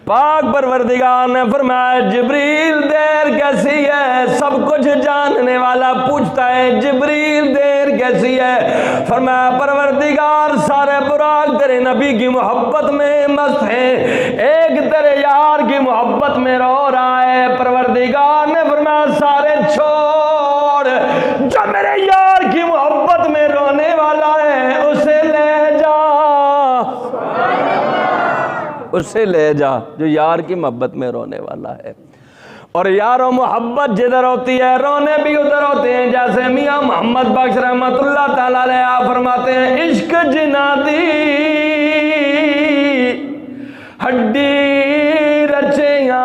पाक परवरदिगार ने फरमाया जिब्रील देर कैसी है? सब कुछ जानने वाला पूछता है जिब्रील देर कैसी है? फरमाया परवरदिगार सारे बुराक तेरे नबी की मोहब्बत में मस्त है, एक तेरे यार की मोहब्बत में रो रहा है। परवरदिगार ने फरमाया सारे छोड़, जो मेरे यार की मोहब्बत में रोने वाला है उसे ले जा, उसे ले जा जो यार की मोहब्बत में रोने वाला है। और यारो मोहब्बत जिधर होती है रोने भी उधर होते हैं। जैसे मियां मोहम्मद बख्श रहमतुल्लाह ताला अलैह फरमाते हैं, इश्क जिनादी हड्डी रचिया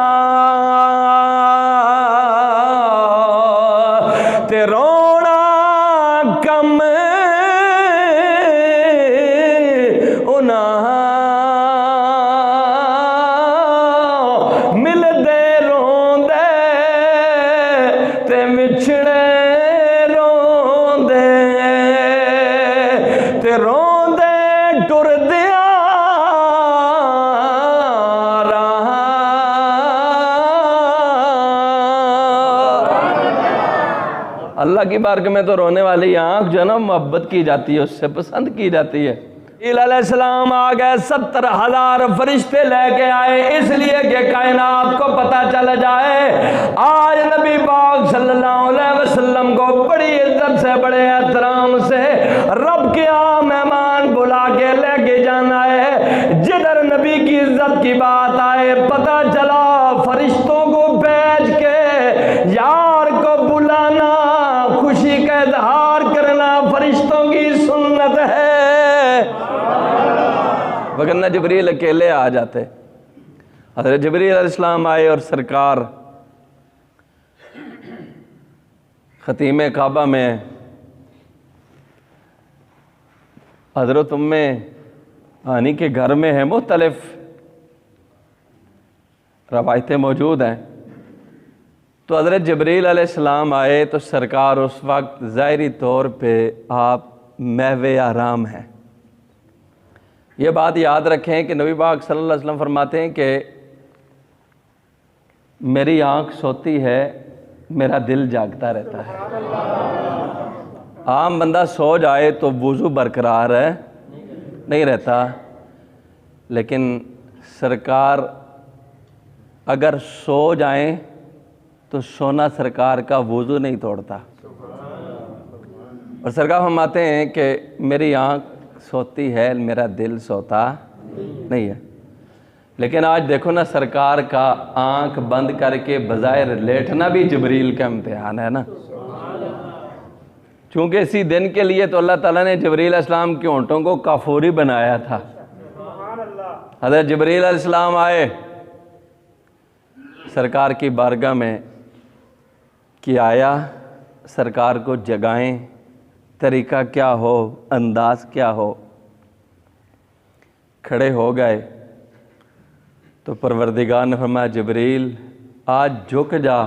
ते रोना कम उना मिलदे रोंदे ते विछड़े रोंदे ते रोंदे टुरदिया अल्लाह की बारगाह में तो रोने वाली आंख जो ना मोहब्बत की जाती है, उससे पसंद की जाती है। अलैहिस्सलाम आ गए, 70,000 फरिश्ते लेके आए, इसलिए कि कायनात को पता चल जाए आज नबी पाक सल्लल्लाहु अलैहि वसल्लम को बड़ी इज्जत से बड़े एहतराम से रब के यहाँ मेहमान बुला के लेके जाना है। जिधर नबी की इज्जत की बात आए, पता चला फरिश्तों को भेज के यार को बुलाना, खुशी का इजहार करना फरिश्तों की सुन्नत है, वरना जिब्रील अकेले आ जाते। हज़रत जिब्रील अलैहिस्सलाम आए और सरकार खतीम काबा में हज़रत उम्मे हानी के घर में है, मुख्तलिफ रवायतें मौजूद हैं। तो हज़रत जिब्रील अलैहिस्सलाम आए तो सरकार उस वक्त ज़ाहिरी तौर पे आप महवे आराम हैं। ये बात याद रखें कि नबी पाक सल्लल्लाहु अलैहि वसल्लम फरमाते हैं कि मेरी आँख सोती है, मेरा दिल जागता रहता है। आम बंदा सो जाए तो वुज़ू बरकरार है नहीं रहता, लेकिन सरकार अगर सो जाएं तो सोना सरकार का वुज़ू नहीं तोड़ता। और सरकार फरमाते हैं कि मेरी आँख सोती है, मेरा दिल सोता नहीं है। लेकिन आज देखो ना, सरकार का आँख बंद करके बज़ाहिर लेटना भी जिब्रील का इम्तिहान है ना। चूँकि इसी दिन के लिए तो अल्लाह ताला ने जिब्रील अलैहिस्सलाम के होंठों को काफूरी बनाया था। हज़रत जिब्रील अलैहिस्सलाम आए सरकार की बारगाह में कि आया सरकार को जगाएं, तरीका क्या हो, अंदाज क्या हो। खड़े हो गए तो परवरदिगार ने फरमाया जिब्रील आज झुक जा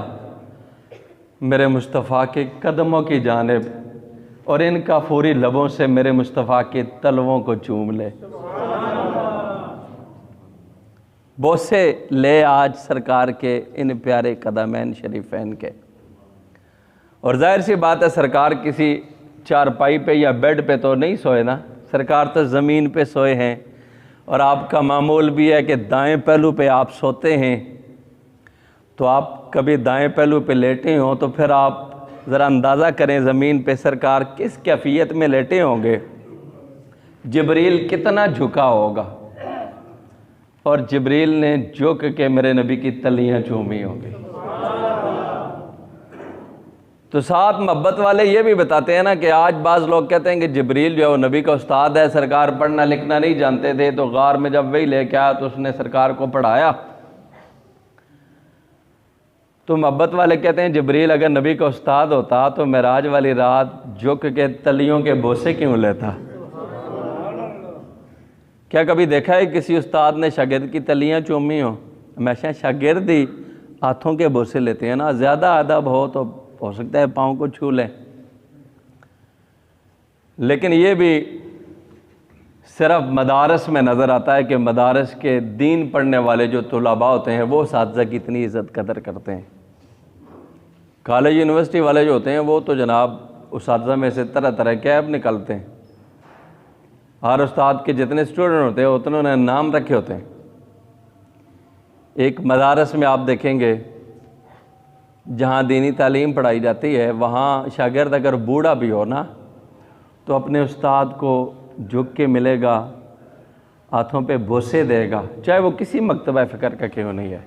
मेरे मुस्तफ़ा के कदमों की जानिब और इन काफूरी लबों से मेरे मुस्तफ़ा के तलवों को चूम ले, बोसे ले आज सरकार के इन प्यारे कदमैन शरीफैन के। और जाहिर सी बात है सरकार किसी चारपाई पे या बेड पे तो नहीं सोए ना, सरकार तो ज़मीन पे सोए हैं। और आपका मामूल भी है कि दाएं पहलू पे आप सोते हैं, तो आप कभी दाएं पहलू पे लेटे हों तो फिर आप ज़रा अंदाज़ा करें ज़मीन पे सरकार किस कैफियत में लेटे होंगे, जिब्रील कितना झुका होगा। और जिब्रील ने झुक के मेरे नबी की तलियां चूमी होंगी। तो साथ मोहब्बत वाले ये भी बताते हैं ना कि आज बाज़ लोग कहते हैं कि जिब्रील जो है वो नबी का उस्ताद है, सरकार पढ़ना लिखना नहीं जानते थे तो गार में जब वही लेके आया तो उसने सरकार को पढ़ाया। तो मोहब्बत वाले कहते हैं जिब्रील अगर नबी का उस्ताद होता तो मेराज वाली रात झुक के तलियों के बोसे क्यों लेता। क्या कभी देखा है किसी उस्ताद ने शागिर्द की तलियां चूमी हो? हमेशा शागिर्द ही हाथों के बोसे लेते हैं ना। ज़्यादा अदब हो सकता है पाँव को छू लें। लेकिन ये भी सिर्फ मदारस में नज़र आता है कि मदारस के दीन पढ़ने वाले जो तुलबा होते हैं वो उस्ताद की इतनी इज़्ज़त कदर करते हैं। कॉलेज यूनिवर्सिटी वाले जो होते हैं वो तो जनाब उस्ताद में से तरह तरह के ऐप निकलते हैं। हर उस्ताद के जितने स्टूडेंट होते हैं उतने उन्होंने नाम रखे होते हैं। एक मदारस में आप देखेंगे जहाँ दीनी तालीम पढ़ाई जाती है, वहाँ शागिर्द अगर बूढ़ा भी हो ना तो अपने उस्ताद को झुक के मिलेगा, हाथों पे बोसे देगा, चाहे वो किसी मकतबा फ़िक्र का क्यों नहीं है।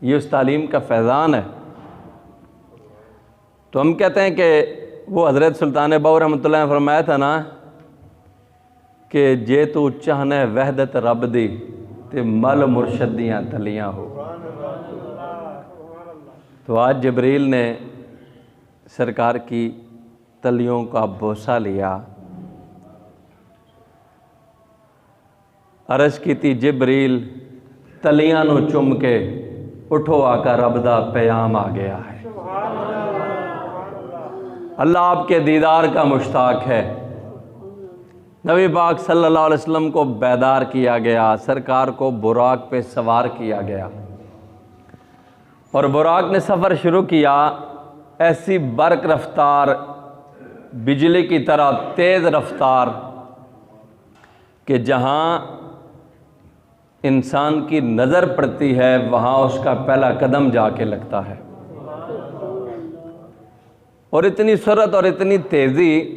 ये उस तालीम का फैज़ान है। तो हम कहते हैं कि वो हज़रत सुल्तान बाहू रहमतुल्लाह ने फरमाया था ना कि जे तू चाहने वहदत रब दी ते मल मुर्शद दियां तलियां हो। तो आज जबरील ने सरकार की तलियों का बोसा लिया, अर्ज की थी जबरील तलियां नू चुम के उठो आका रब दा प्याम आ गया है। अल्लाह आपके दीदार का मुश्ताक है। नबी पाक सल्लल्लाहु अलैहि वसल्लम को बेदार किया गया, सरकार को बुराक पे सवार किया गया और बुराक ने सफ़र शुरू किया। ऐसी बर्क रफ्तार, बिजली की तरह तेज़ रफ्तार कि जहाँ इंसान की नज़र पड़ती है वहाँ उसका पहला कदम जाके लगता है। और इतनी surअत और इतनी तेज़ी,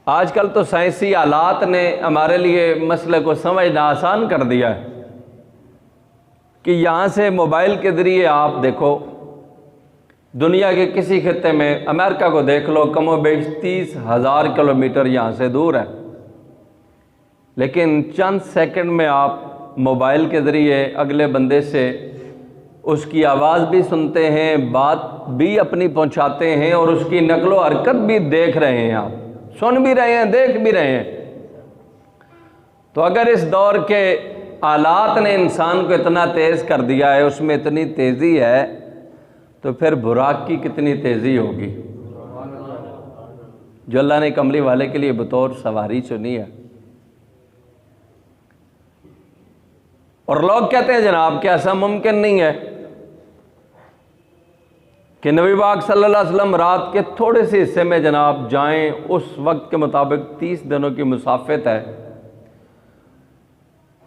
आजकल तो साइंसी आलात ने हमारे लिए मसले को समझना आसान कर दिया है कि यहाँ से मोबाइल के ज़रिए आप देखो दुनिया के किसी खित्ते में, अमेरिका को देख लो, कमोबेश 30,000 किलोमीटर यहाँ से दूर है, लेकिन चंद सेकंड में आप मोबाइल के ज़रिए अगले बंदे से उसकी आवाज़ भी सुनते हैं, बात भी अपनी पहुँचाते हैं और उसकी नकलो हरकत भी देख रहे हैं, आप सुन भी रहे हैं, देख भी रहे हैं। तो अगर इस दौर के आलात ने इंसान को इतना तेज़ कर दिया है, उसमें इतनी तेज़ी है, तो फिर बुराक की कितनी तेज़ी होगी जो अल्लाह ने कमली वाले के लिए बतौर सवारी चुनी है। और लोग कहते हैं जनाब कि ऐसा मुमकिन नहीं है कि नबी पाक सल्लल्लाहु अलैहि वसल्लम रात के थोड़े से हिस्से में जनाब जाएं, उस वक्त के मुताबिक 30 दिनों की मुसाफित है,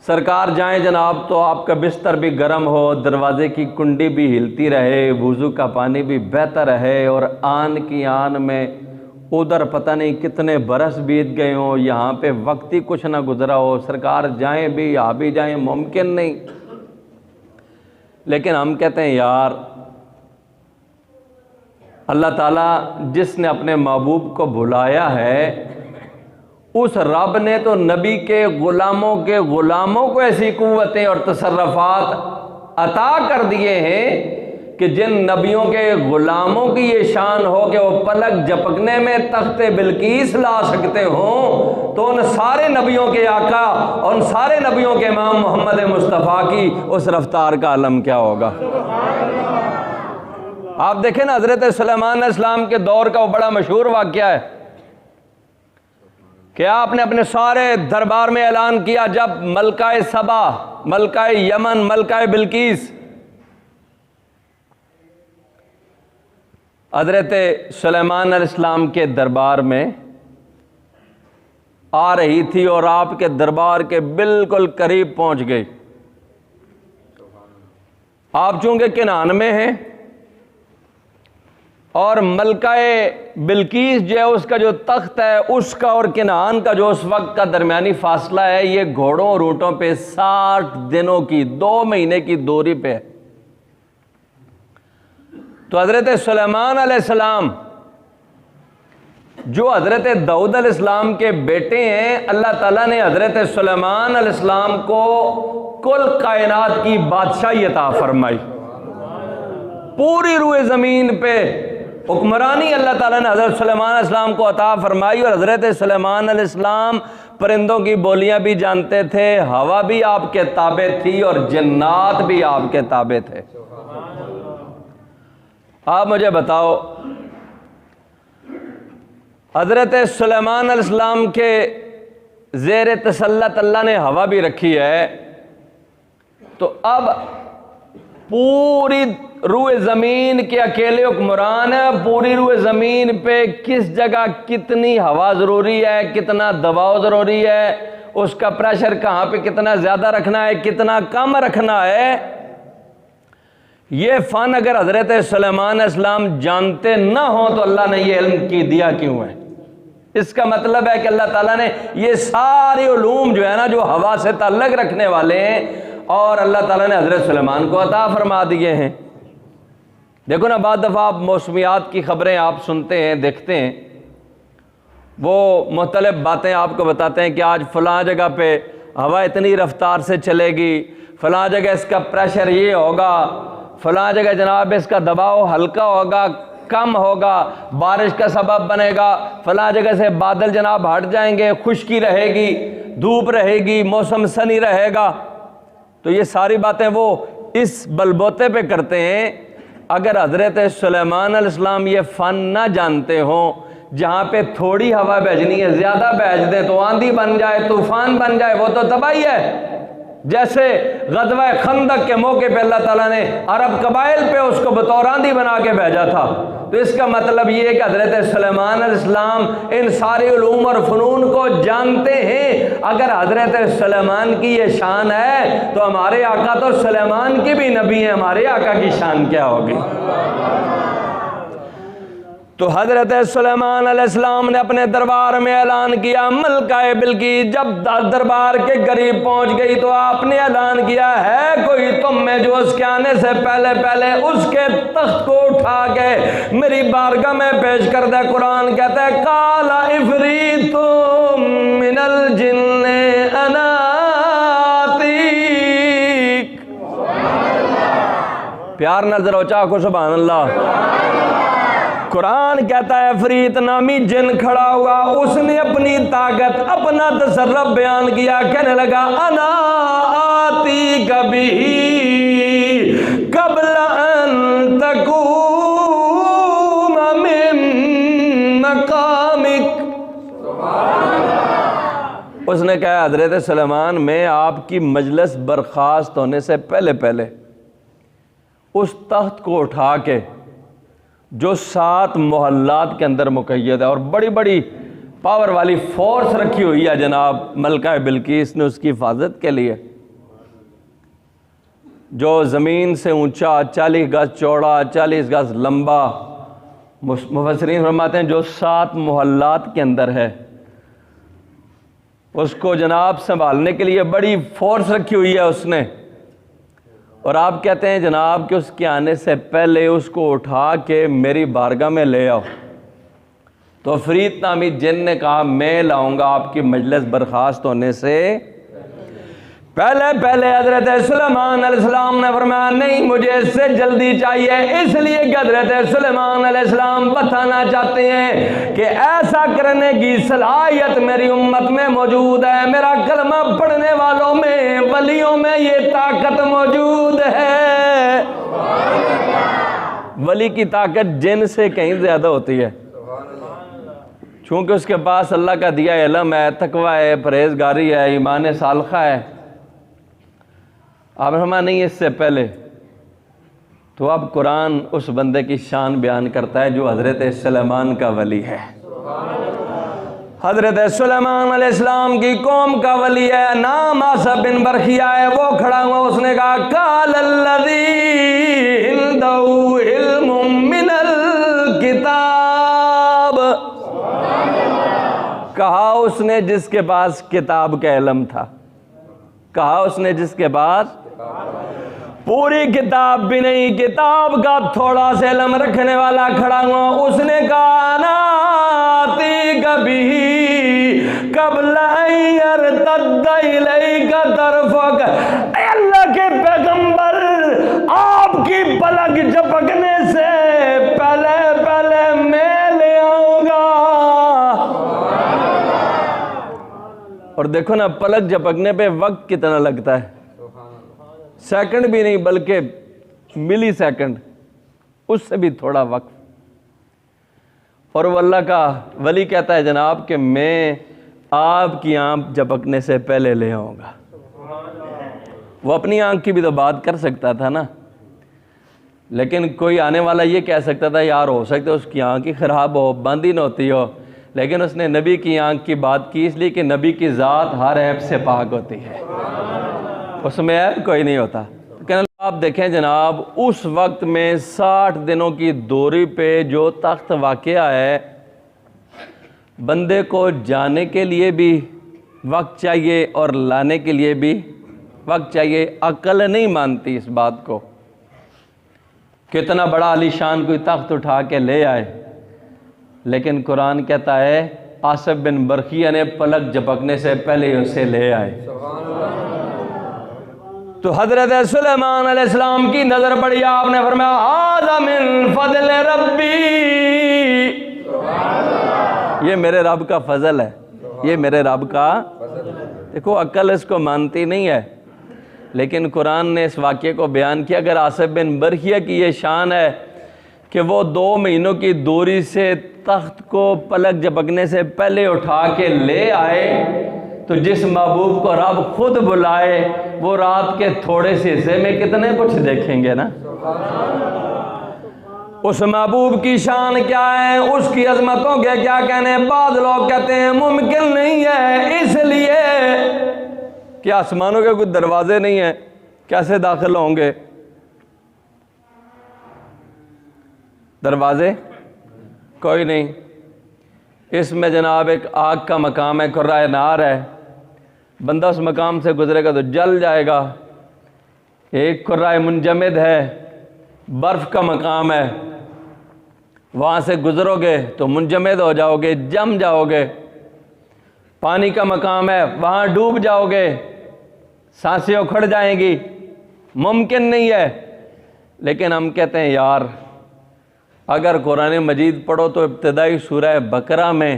सरकार जाएं जनाब तो आपका बिस्तर भी गर्म हो, दरवाजे की कुंडी भी हिलती रहे, वुज़ू का पानी भी बहता रहे और आन की आन में उधर पता नहीं कितने बरस बीत गए हों, यहाँ पे वक्त ही कुछ ना गुजरा हो, सरकार जाएं भी आ भी जाएं, मुमकिन नहीं। लेकिन हम कहते हैं यार अल्लाह ताला जिसने अपने महबूब को बुलाया है, उस रब ने तो नबी के ग़ुलामों को ऐसी क़ुव्वतें और तसर्रफ़ात अता कर दिए हैं कि जिन नबियों के ग़ुलामों की ये शान हो कि वो पलक झपकने में तख्ते बिल्कीस ला सकते हों, तो उन सारे नबियों के आका और उन सारे नबियों के इमाम मोहम्मद मुस्तफ़ा की उस रफ्तार का आलम क्या होगा। आप देखें ना, हज़रत सुलेमान अलैहिस्सलाम के दौर का वो बड़ा मशहूर वाक़या है कि आपने अपने सारे दरबार में ऐलान किया, जब मलकाए सबा, मलकाए यमन, मलकाए बिल्कीस हज़रत सुलेमान अलैहिस्सलाम के दरबार में आ रही थी और आपके दरबार के बिल्कुल करीब पहुंच गई। आप चूंकि किनान में हैं और मलकाए बिल्कीस जो है उसका जो तख्त है उसका और किनान का जो उस वक्त का दरमियानी फासला है, ये घोड़ों और ऊँटों पे 60 दिनों की, 2 महीने की दूरी पे है। तो हज़रत सुलेमान अलैहिस्सलाम जो हज़रत दाऊद अलैहिस्सलाम के बेटे हैं, अल्लाह ताला ने हज़रत सुलेमान अलैहिस्सलाम को कुल कायनात की बादशाही अता फरमाई। पूरी रूए ज़मीन पे हुक्मरानी अल्लाह ताला ने हज़रत सुलेमान अलैहिस्सलाम को अता फरमाई। और हज़रत सुलेमान अलैहिस्सलाम परिंदों की बोलियां भी जानते थे, हवा भी आपके ताबे थी और जन्नात भी आपके ताबे थे। आप मुझे बताओ, हज़रत सुलेमान अलैहिस्सलाम के ज़ेर तसल्लत अल्लाह ने हवा भी रखी है। तो अब पूरी रूए ज़मीन के अकेले हुक्मरान है, पूरी रूए ज़मीन पे किस जगह कितनी हवा ज़रूरी है, कितना दबाव ज़रूरी है, उसका प्रेशर कहाँ पे कितना ज़्यादा रखना है, कितना कम रखना है, ये फ़न अगर हज़रत सुलेमान अलैहिस्सलाम जानते ना हो तो अल्लाह ने ये इल्म की दिया क्यों है? इसका मतलब है कि अल्लाह ताला ने ये सारे उलूम जो है ना, जो हवा से ताल्लुक़ रखने वाले हैं, और अल्लाह ताला ने हज़रत सुलेमान को अता फरमा दिए हैं। देखो ना, बाद दफ़ा आप मौसमियात की ख़बरें आप सुनते हैं, देखते हैं, वो मुख्तलिफ़ बातें आपको बताते हैं कि आज फ़लाँ जगह पे हवा इतनी रफ्तार से चलेगी, फ़लाँ जगह इसका प्रेशर ये होगा, फ़लाँ जगह जनाब इसका दबाव हल्का होगा, कम होगा, बारिश का सबब बनेगा, फ़लाँ जगह से बादल जनाब हट जाएंगे, खुश्की रहेगी, धूप रहेगी, मौसम सनी रहेगा। तो ये सारी बातें वो इस बलबोते पे करते हैं। अगर हज़रत सुलेमान अलैहिस्सलाम ये फ़न ना जानते हों, जहाँ पे थोड़ी हवा भेजनी है ज़्यादा भेज दें तो आंधी बन जाए, तूफ़ान बन जाए, वो तो तबाही है। जैसे ग़ज़वा खंदक के मौके पे अल्लाह ताला ने अरब कबाइल पे उसको बतौर आंधी बना के भेजा था। तो इसका मतलब ये है कि हज़रत सुलेमान अलैहिस्सलाम इन सारे उलूम और फ़नून को जानते हैं। अगर हज़रत सुलेमान की ये शान है तो हमारे आका तो सुलेमान की भी नबी है, हमारे आका की शान क्या होगी? तो हज़रत सुलेमान अलैहिस्सलाम ने अपने दरबार में ऐलान किया। मलका बिल्कीस जब दरबार के करीब पहुंच गई तो आपने ऐलान किया, है कोई तुम में जो उसके आने से पहले पहले उसके तख्त को उठा के मेरी बारगाह में पेश कर दे। कुरान कहता है, काला इफ़रीतुम मिनल जिन्ने अना आतीक। प्यार नजर उचा को सुभान अल्लाह। कुरान कहता है फरीत नामी जिन खड़ा हुआ, उसने अपनी ताकत, अपना तसर्रुफ बयान किया, कहने लगा अना आती कभी कबल अन तकूम मिन मकामिक। उसने कहा, हज़रत सुलेमान मैं आपकी मजलिस बर्खास्त होने से पहले पहले उस तख्त को उठा के जो 7 मोहल्लात के अंदर मुक़य्यद है और बड़ी बड़ी पावर वाली फोर्स रखी हुई है जनाब मलका बिल्कीस ने उसकी हिफाजत के लिए, जो ज़मीन से ऊंचा 40 गज चौड़ा 40 गज लंबा, मुफस्सिरीन फरमाते हैं जो 7 मोहल्लात के अंदर है, उसको जनाब संभालने के लिए बड़ी फोर्स रखी हुई है उसने। और आप कहते हैं जनाब कि उसके आने से पहले उसको उठा के मेरी बारगाह में ले आओ। तो फरीत नामी जिन ने कहा, मैं लाऊंगा आपकी मजलिस बर्खास्त होने से पहले पहले। हज़रत सुलेमान अलैहिस्सलाम ने फरमाया, नहीं मुझे इससे जल्दी चाहिए, इसलिए कि हज़रत सुलेमान अलैहिस्सलाम बताना चाहते हैं कि ऐसा करने की सलाहियत मेरी उम्मत में मौजूद है, मेरा कलमा पढ़ने वालों में, वलियों में ये ताकत मौजूद है। वली की ताकत जिन से कहीं ज़्यादा होती है, चूँकि उसके पास अल्लाह का दिया इल्म है, तकवा है, परहेज़गारी है, ईमान सालखा है। आप हमारा नहीं इससे पहले तो अब कुरान उस बंदे की शान बयान करता है जो हज़रत सुलेमान का वली है। हज़रत सुलेमान अलैहिस्सलाम की कौम का वली है, नाम आसिफ बिन बरखिया है। वो खड़ा हुआ, उसने कहा, कालल्लज़ी इंदहु इल्मुम मिनल किताब। कहा उसने जिसके पास किताब का इल्म था, कहा उसने जिसके पास पूरी किताब भी नहीं, किताब का थोड़ा सा इल्म रखने वाला खड़ा हुआ। उसने कहा, नाती कभी कबल तरफक। अल्लाह के पैगंबर आपकी पलक झपकने से पहले पहले मैं ले आऊंगा। और देखो ना, पलक झपकने पे वक्त कितना लगता है, सेकंड भी नहीं बल्कि मिली सेकंड, उससे भी थोड़ा वक्त। और वो अल्लाह का वली कहता है जनाब कि मैं आपकी आँख झपकने से पहले ले आऊँगा। वो अपनी आँख की भी तो बात कर सकता था ना, लेकिन कोई आने वाला ये कह सकता था यार हो सकता है उसकी आँख ही ख़राब हो, बंद ही न होती हो, लेकिन उसने नबी की आँख की बात की इसलिए कि नबी की ज़ात हर ऐब से पाक होती है, उसमें ऐब कोई नहीं होता। कहने आप देखें जनाब, उस वक्त में 60 दिनों की दूरी पे जो तख्त वाक़या है, बंदे को जाने के लिए भी वक्त चाहिए और लाने के लिए भी वक्त चाहिए। अक्ल नहीं मानती इस बात को। कितना बड़ा आलीशान कोई तख्त उठा के ले आए, लेकिन कुरान कहता है आसिफ बिन बरखिया ने पलक झपकने से पहले ही उसे ले आए। तो हजरत सुलेमान अलैहिस्सलाम की नजर पड़ी, आपने फरमाया हाज़ा मिन फज़ल रब्बी, ये मेरे रब का फजल है, ये मेरे रब का। देखो अक्ल इसको मानती नहीं है, लेकिन कुरान ने इस वाक़े को बयान किया। अगर आसिफ बिन बरखिया की ये शान है कि वो 2 महीनों की दूरी से तख्त को पलक झपकने से पहले उठा के ले आए, तो जिस महबूब को रब खुद बुलाए वो रात के थोड़े से हिस्से में कितने कुछ देखेंगे ना। उस महबूब की शान क्या है, उसकी अजमतों के क्या कहने। बाद लोग कहते हैं मुमकिन नहीं है, इसलिए कि आसमानों के कुछ दरवाजे नहीं हैं, कैसे दाखिल होंगे। दरवाजे कोई नहीं। इसमें जनाब एक आग का मकाम है, कुर्राए नार है, बंदा उस मकाम से गुजरेगा तो जल जाएगा। एक कुर्राए मुंजमद है, बर्फ़ का मकाम है, वहाँ से गुजरोगे तो मुंजमद हो जाओगे, जम जाओगे। पानी का मकाम है, वहाँ डूब जाओगे, सांसें उखड़ जाएंगी, मुमकिन नहीं है। लेकिन हम कहते हैं यार अगर कुरान मजीद पढ़ो तो इब्तिदाई सूरह बकरा में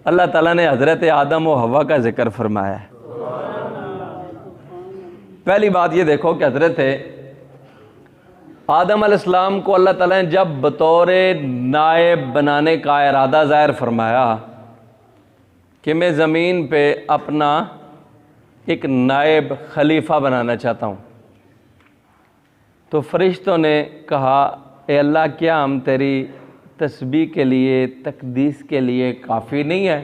अल्लाह ताला ने हज़रत आदम और हवा का जिक्र फरमाया है। पहली बात ये देखो कि हज़रत आदम अलैहिस्सलाम को अल्लाह ताला ने जब बतौर नायब बनाने का इरादा ज़ाहिर फरमाया कि मैं ज़मीन पे अपना एक नायब खलीफा बनाना चाहता हूँ, तो फरिश्तों ने कहा ए अल्लाह क्या हम तेरी तस्बीह के लिए, तकदीस के लिए काफ़ी नहीं है?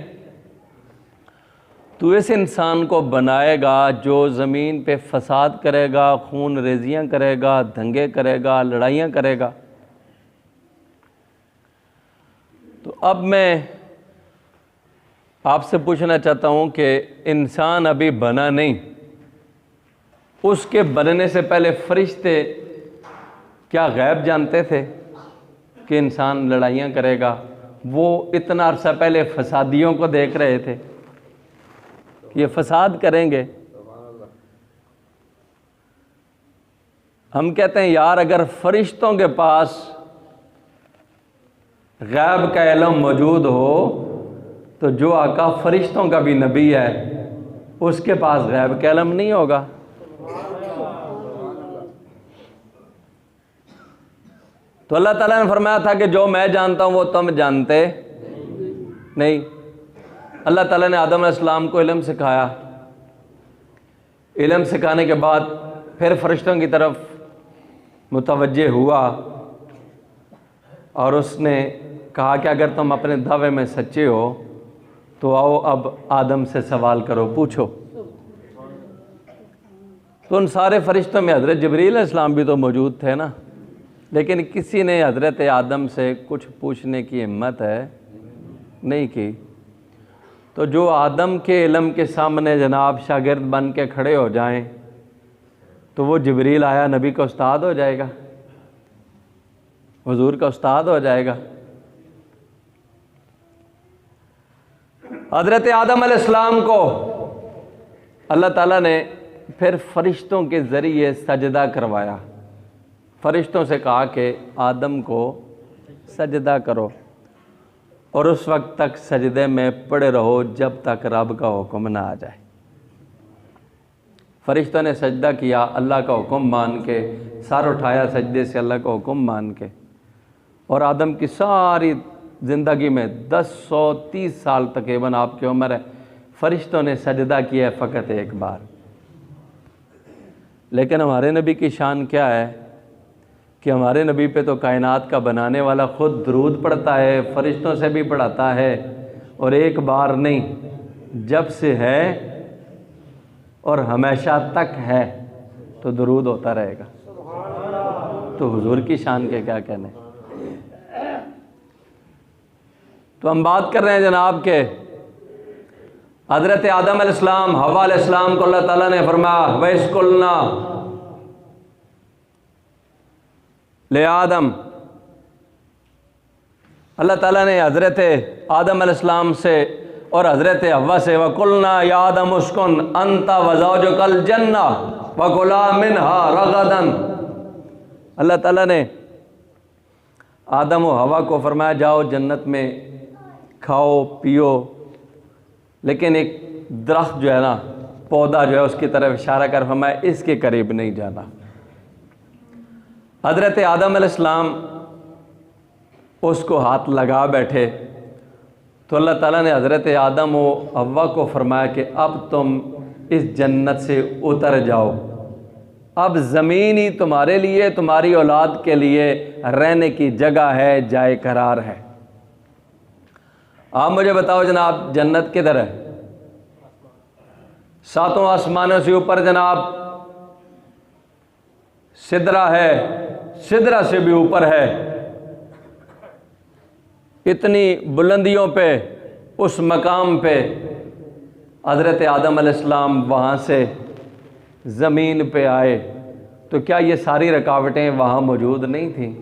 तू इस इंसान को बनाएगा जो ज़मीन पे फसाद करेगा, खून रेजियाँ करेगा, दंगे करेगा, लड़ाइयाँ करेगा। तो अब मैं आपसे पूछना चाहता हूँ कि इंसान अभी बना नहीं, उसके बनने से पहले फरिश्ते क्या गैब जानते थे कि इंसान लड़ाइयाँ करेगा? वो इतना अरसा पहले फसादियों को देख रहे थे, ये फसाद करेंगे। हम कहते हैं यार अगर फरिश्तों के पास गैब का इल्म मौजूद हो तो जो आका फरिश्तों का भी नबी है उसके पास गैब का इल्म नहीं होगा। तो अल्लाह ताला ने फरमाया था कि जो मैं जानता हूँ वो तुम जानते नहीं। अल्लाह ताला ने आदम अलैहिस्सलाम को इल्म सिखाया, इल्म सिखाने के बाद फिर फरिश्तों की तरफ मुतवज्जे हुआ और उसने कहा कि अगर तुम अपने दावे में सच्चे हो तो आओ अब आदम से सवाल करो, पूछो। तो उन सारे फरिश्तों में हज़रत जिब्रील अलैहिस्सलाम भी तो मौजूद थे ना, लेकिन किसी ने हज़रत आदम से कुछ पूछने की हिम्मत है नहीं की। तो जो आदम के इल्म के सामने जनाब शागिर्द बन के खड़े हो जाएं तो वो जिब्रील आया नबी का उस्ताद हो जाएगा, हुजूर का उस्ताद हो जाएगा। हज़रत आदम अलैहिस्सलाम को अल्लाह ताला ने फिर फरिश्तों के ज़रिए सजदा करवाया। फरिश्तों से कहा कि आदम को सजदा करो और उस वक्त तक सजदे में पड़े रहो जब तक रब का हुक्म ना आ जाए। फरिश्तों ने सजदा किया, अल्लाह का हुक्म मान के सर उठाया सजदे से, अल्लाह का हुक्म मान के। और आदम की सारी ज़िंदगी में 1030 साल तकरीबन आपकी उम्र है, फरिश्तों ने सजदा किया फ़कत एक बार। लेकिन हमारे नबी की शान क्या है कि हमारे नबी पे तो कायनात का बनाने वाला ख़ुद दरूद पढ़ता है, फरिश्तों से भी पढ़ाता है, और एक बार नहीं, जब से है और हमेशा तक है तो दरूद होता रहेगा। तो हुजूर की शान के क्या कहने। तो हम बात कर रहे हैं जनाब के हज़रत आदम अलैहिस्सलाम, हवा अलैहिस्सलाम को अल्लाह ताला ने फरमाया वइस्कुलना ले आदम। अल्लाह ताला ने हज़रत आदम अलैहिस्सलाम से और हज़रत हवा से वकुलना या आदम उस्कुन अंता वज़ौजुकल जन्ना वकुला मिनहा रगदन। अल्लाह ताला ने आदम और हवा को फरमाया जाओ जन्नत में खाओ पियो, लेकिन एक दरख्त जो है ना, पौधा जो है, उसकी तरफ इशारा कर फरमाया इसके करीब नहीं जाना। हज़रत आदम अलैहिस्सलाम उसको हाथ लगा बैठे तो अल्लाह ताला ने हज़रत आदम और हव्वा को फरमाया कि अब तुम इस जन्नत से उतर जाओ, अब ज़मीन ही तुम्हारे लिए, तुम्हारी औलाद के लिए रहने की जगह है, जाए करार है। आप मुझे बताओ जनाब, जन्नत किधर है? सातों आसमानों से ऊपर जनाब सिदरा है, सिदरा से भी ऊपर है। इतनी बुलंदियों पे, उस मकाम पे हज़रत आदम अलैहिस्सलाम वहाँ से ज़मीन पे आए, तो क्या ये सारी रुकावटें वहाँ मौजूद नहीं थीं?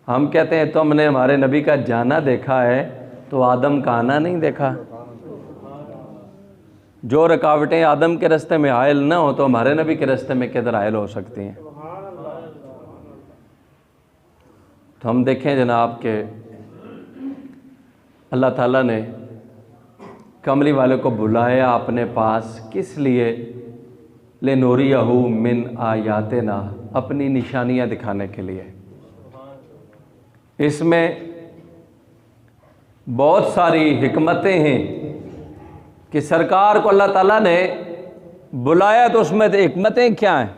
हम कहते हैं तुमने हमारे नबी का जाना देखा है तो आदम का आना नहीं देखा। जो रुकावटें आदम के रास्ते में हायल ना हो तो हमारे नबी के रास्ते में किधर हायल हो सकती हैं। तो हम देखें जनाब के अल्लाह ताला ने कमली वाले को बुलाया अपने पास, किस लिए? ले नूरियहू मिन आयातिना, अपनी निशानियाँ दिखाने के लिए। इसमें बहुत सारी हिकमतें हैं कि सरकार को अल्लाह ताला ने बुलाया, तो उसमें हिकमतें क्या हैं,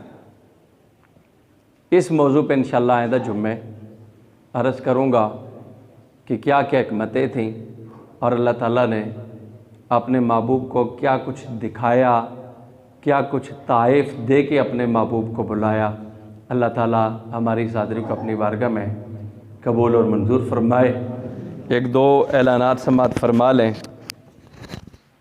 इस मौजू पे इंशाअल्लाह आइंदा जुम्मे अर्ज़ करूँगा कि क्या क्या हिकमतें थीं और अल्लाह ताला ने अपने महबूब को क्या कुछ दिखाया, क्या कुछ ताइफ़ दे के अपने महबूब को बुलाया। अल्लाह ताला हमारी इस हाज़िरी को अपनी बारगाह में कबूल और मंजूर फरमाए। एक दो ऐलानात समाअत फरमा लें।